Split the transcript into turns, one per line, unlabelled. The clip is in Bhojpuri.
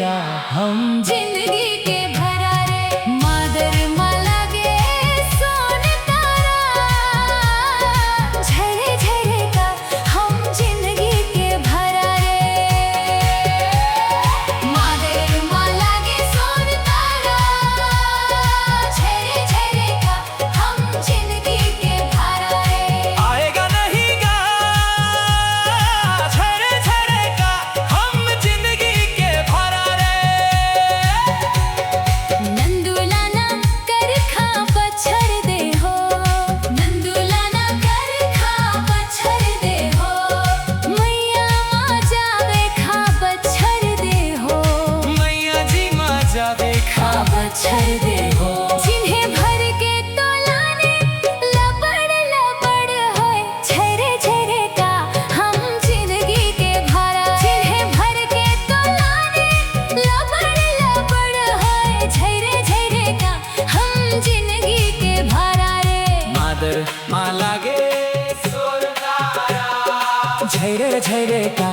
का हम
जिंदगी के भरा रे मादर माला गे सोन तारा झरे झरे का हम जिंदगी के भरा रे मादर माला गे सोन तारा झरे झरे का हम जिंदगी के भरा रे
आएगा नहीं गा झरे झरे का हम जिंदगी के भरा रे
नंदुलाना कर खा पछड़ दे हो नंदुलाना कर खा पछड़ दे हो मैया माँ जावे खा पछड़ दे हो
मैया जी माँ जावे खा
पछड़ दे हो जिन्हें भर के तोलाने लबड़ लबड़ होए झरे झरे का हम जिंदगी के भरा जिन्हें भर के तोलाने लबड़ लबड़ होए झरे झरे का हम जिंदगी के भरा रे
मादर माँ लागे सोर तारा झरे झरे का